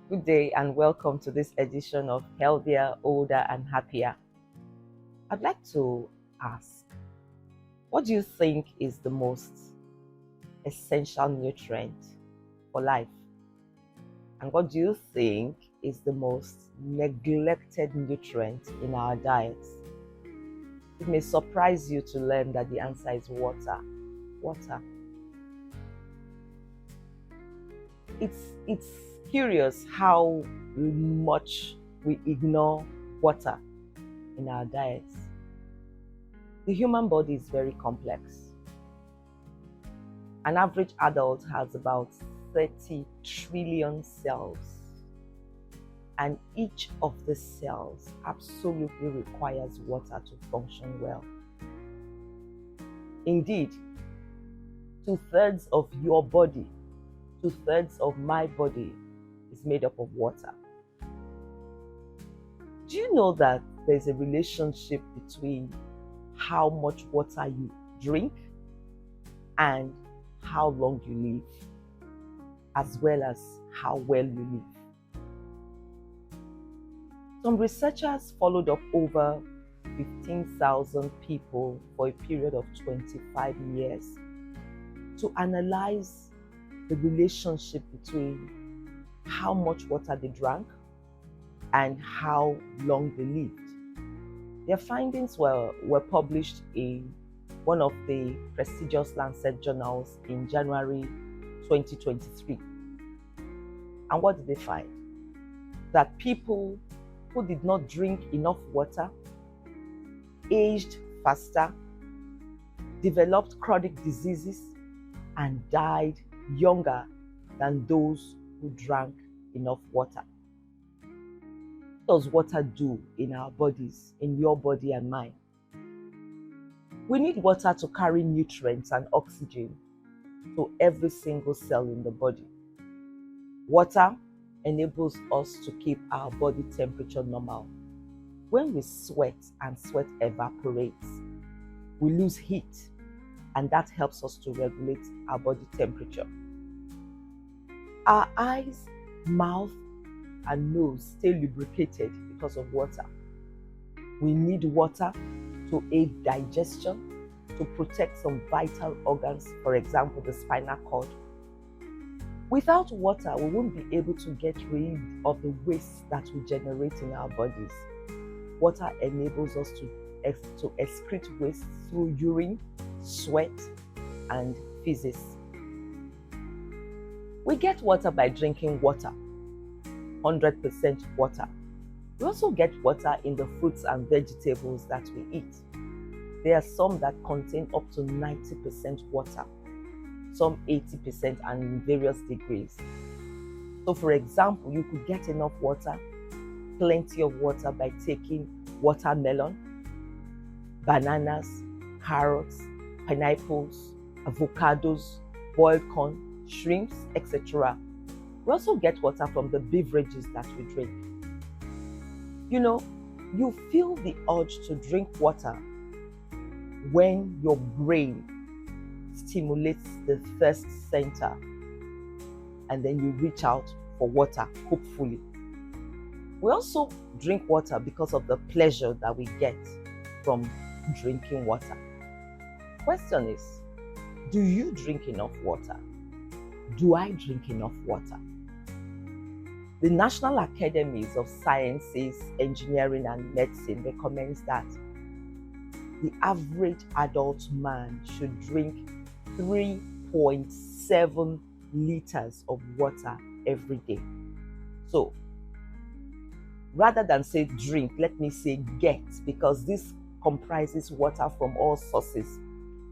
Good day and welcome to this edition of Healthier, Older and Happier. I'd like to ask, what do you think is the most essential nutrient for life? And what do you think is the most neglected nutrient in our diets? It may surprise you to learn that the answer is water. Water. It's curious how much we ignore water in our diets. The human body is very complex. An average adult has about 30 trillion cells, and each of the cells absolutely requires water to function well. Indeed, 2/3 of your body, 2/3 of my body is made up of water. Do you know that there's a relationship between how much water you drink and how long you live, as well as how well you live? Some researchers followed up over 15,000 people for a period of 25 years to analyze the relationship between how much water they drank and how long they lived. Their findings were published in one of the prestigious Lancet journals in January 2023. And what did they find? That people who did not drink enough water aged faster, developed chronic diseases, and died younger than those who drank enough water. What does water do in our bodies, in your body and mine? We need water to carry nutrients and oxygen to every single cell in the body. Water enables us to keep our body temperature normal. When we sweat and sweat evaporates, we lose heat, and that helps us to regulate our body temperature. Our eyes, mouth, and nose stay lubricated because of water. We need water to aid digestion, to protect some vital organs, for example, the spinal cord. Without water, we won't be able to get rid of the waste that we generate in our bodies. Water enables us to excrete waste through urine, sweat, and feces. We get water by drinking water, 100% water. We also get water in the fruits and vegetables that we eat. There are some that contain up to 90% water, some 80%, and in various degrees. So for example, you could get enough water, plenty of water, by taking watermelon, bananas, carrots, pineapples, avocados, boiled corn, shrimps, etc. We also get water from the beverages that we drink. You know, you feel the urge to drink water when your brain stimulates the thirst center, and then you reach out for water, hopefully. We also drink water because of the pleasure that we get from drinking water. Question is, do you drink enough water? Do I drink enough water? The National Academies of Sciences, Engineering and Medicine recommends that the average adult man should drink 3.7 liters of water every day. So, rather than say drink, let me say get, because this comprises water from all sources,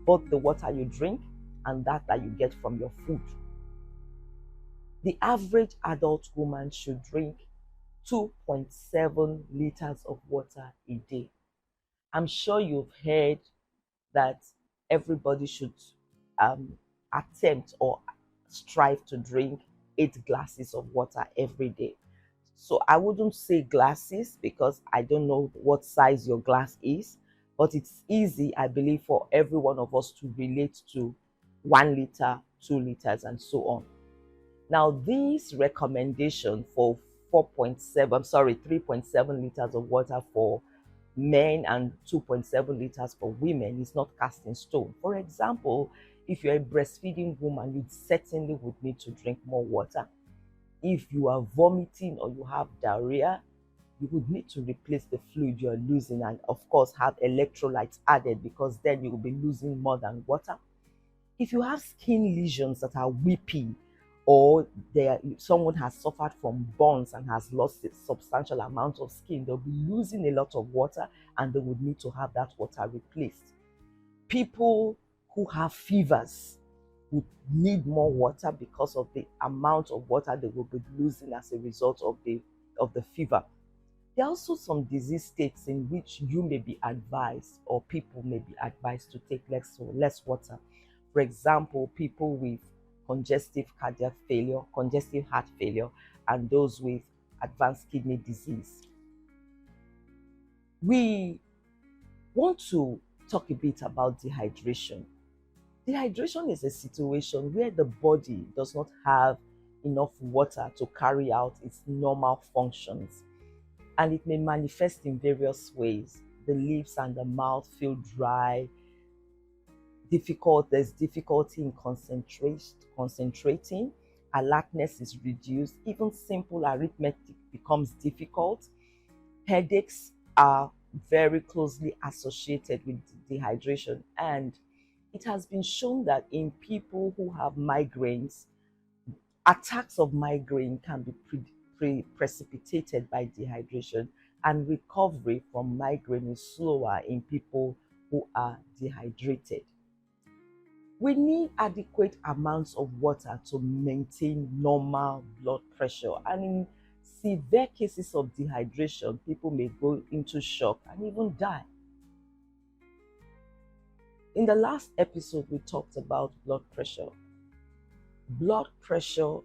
both the water you drink and that you get from your food. The average adult woman should drink 2.7 liters of water a day. I'm sure you've heard that everybody should attempt or strive to drink 8 glasses of water every day. So I wouldn't say glasses because I don't know what size your glass is, but it's easy, I believe, for every one of us to relate to 1 liter, 2 liters, and so on. Now, this recommendation for 3.7 liters of water for men and 2.7 liters for women is not cast in stone. For example, if you're a breastfeeding woman, you certainly would need to drink more water. If you are vomiting or you have diarrhea, you would need to replace the fluid you're losing and, of course, have electrolytes added, because then you will be losing more than water. If you have skin lesions that are weepy, or someone has suffered from burns and has lost a substantial amount of skin, they'll be losing a lot of water and they would need to have that water replaced. People who have fevers would need more water because of the amount of water they will be losing as a result of the fever. There are also some disease states in which you may be advised, or people may be advised, to take less water. For example, people with congestive cardiac failure, congestive heart failure, and those with advanced kidney disease. We want to talk a bit about dehydration. Dehydration is a situation where the body does not have enough water to carry out its normal functions, and it may manifest in various ways. The lips and the mouth feel dry, there's difficulty in concentrating, alertness is reduced, even simple arithmetic becomes difficult. Headaches are very closely associated with dehydration, and it has been shown that in people who have migraines, attacks of migraine can be precipitated by dehydration, and recovery from migraine is slower in people who are dehydrated. We need adequate amounts of water to maintain normal blood pressure, and in severe cases of dehydration, people may go into shock and even die. In the last episode, we talked about blood pressure. Blood pressure,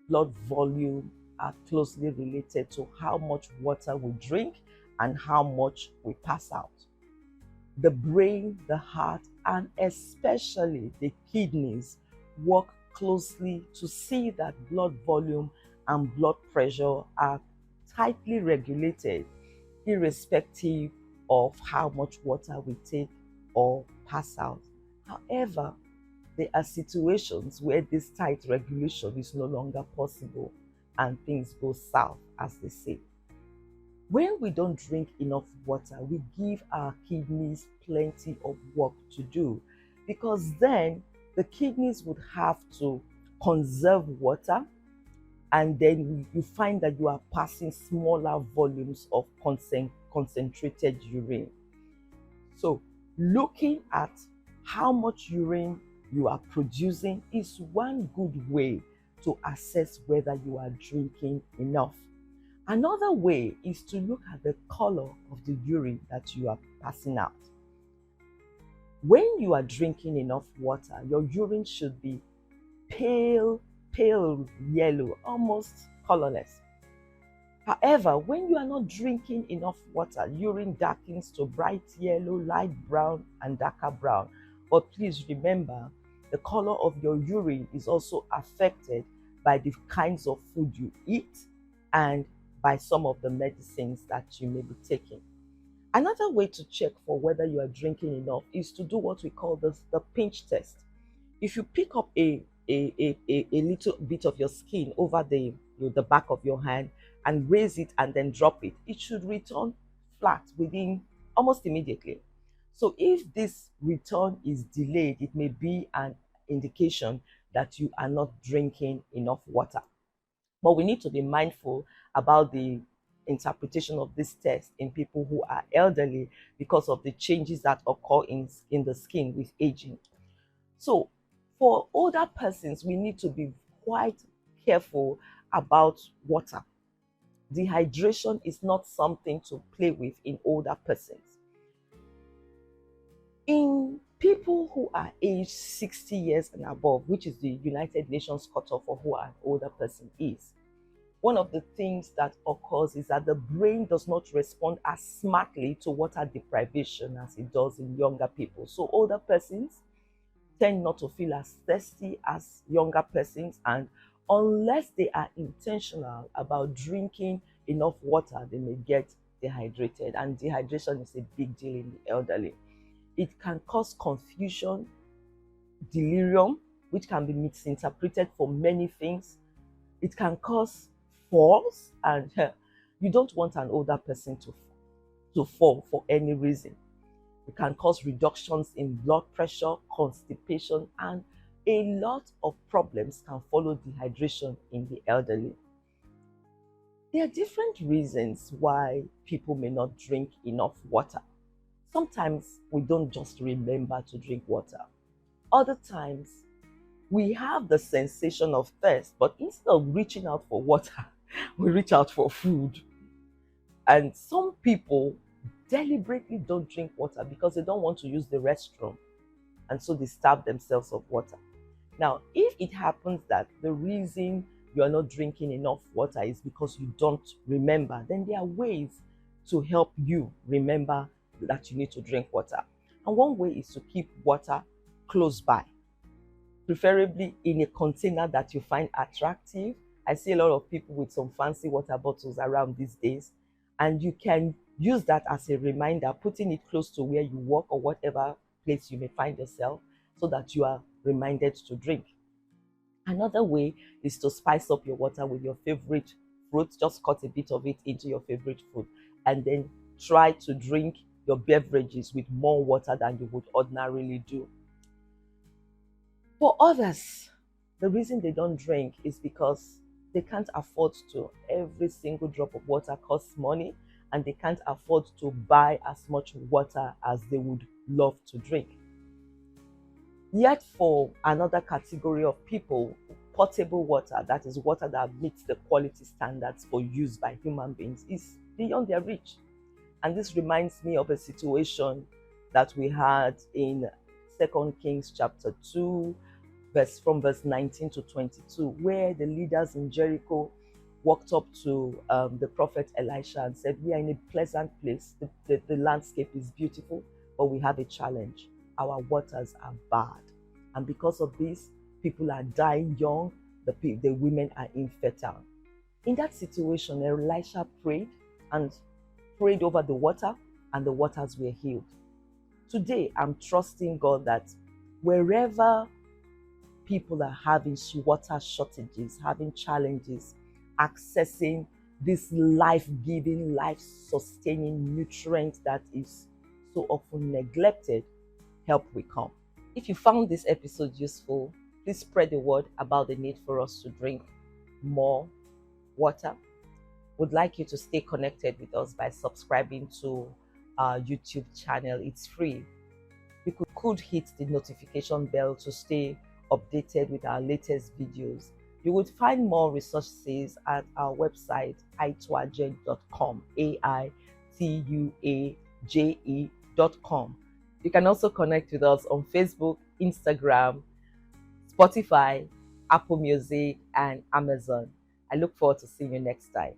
blood volume are closely related to how much water we drink and how much we pass out. The brain, the heart, and especially the kidneys work closely to see that blood volume and blood pressure are tightly regulated, irrespective of how much water we take or pass out. However, there are situations where this tight regulation is no longer possible and things go south, as they say. When we don't drink enough water, we give our kidneys plenty of work to do, because then the kidneys would have to conserve water, and then you find that you are passing smaller volumes of concentrated urine. So looking at how much urine you are producing is one good way to assess whether you are drinking enough. Another way is to look at the color of the urine that you are passing out. When you are drinking enough water, your urine should be pale yellow, almost colorless. However, when you are not drinking enough water, urine darkens to bright yellow, light brown, and darker brown. But please remember, the color of your urine is also affected by the kinds of food you eat and by some of the medicines that you may be taking. Another way to check for whether you are drinking enough is to do what we call the pinch test. If you pick up a little bit of your skin over the back of your hand and raise it and then drop it, it should return flat within almost immediately. So if this return is delayed, it may be an indication that you are not drinking enough water. But we need to be mindful about the interpretation of this test in people who are elderly, because of the changes that occur in the skin with aging. So for older persons, we need to be quite careful about water. Dehydration is not something to play with in older persons. In people who are aged 60 years and above, which is the United Nations cutoff for who an older person is, one of the things that occurs is that the brain does not respond as smartly to water deprivation as it does in younger people. So older persons tend not to feel as thirsty as younger persons, and Unless they are intentional about drinking enough water, they may get dehydrated. And dehydration is a big deal in the elderly. It can cause confusion, delirium, which can be misinterpreted for many things. It can cause falls, and you don't want an older person to fall for any reason. It can cause reductions in blood pressure, constipation, and a lot of problems can follow dehydration in the elderly. There are different reasons why people may not drink enough water. Sometimes we don't just remember to drink water. Other times we have the sensation of thirst, but instead of reaching out for water, we reach out for food. And some people deliberately don't drink water because they don't want to use the restroom, and so they starve themselves of water. Now, if it happens that the reason you are not drinking enough water is because you don't remember, then there are ways to help you remember that you need to drink water. And one way is to keep water close by, preferably in a container that you find attractive. I see a lot of people with some fancy water bottles around these days, and you can use that as a reminder, putting it close to where you work or whatever place you may find yourself, so that you are reminded to drink. Another way is to spice up your water with your favorite fruit. Just cut a bit of it into your favorite fruit, and then try to drink your beverages with more water than you would ordinarily do. For others, the reason they don't drink is because they can't afford to. Every single drop of water costs money, and they can't afford to buy as much water as they would love to drink. Yet for another category of people, potable water, that is water that meets the quality standards for use by human beings, is beyond their reach. And this reminds me of a situation that we had in 2 Kings chapter 2, from verse 19 to 22, where the leaders in Jericho walked up to the prophet Elisha and said, "We are in a pleasant place. The landscape is beautiful, but we have a challenge. Our waters are bad. And because of this, people are dying young, the women are infertile." In that situation, Elisha prayed over the water, and the waters were healed. Today, I'm trusting God that wherever people are having water shortages, having challenges, accessing this life-giving, life-sustaining nutrient that is so often neglected, help will come. If you found this episode useful, please spread the word about the need for us to drink more water. Would like you to stay connected with us by subscribing to our YouTube channel. It's free. You could hit the notification bell to stay updated with our latest videos. You would find more resources at our website, aituaje.com, aituaje.com. You can also connect with us on Facebook, Instagram, Spotify, Apple Music, and Amazon. I look forward to seeing you next time.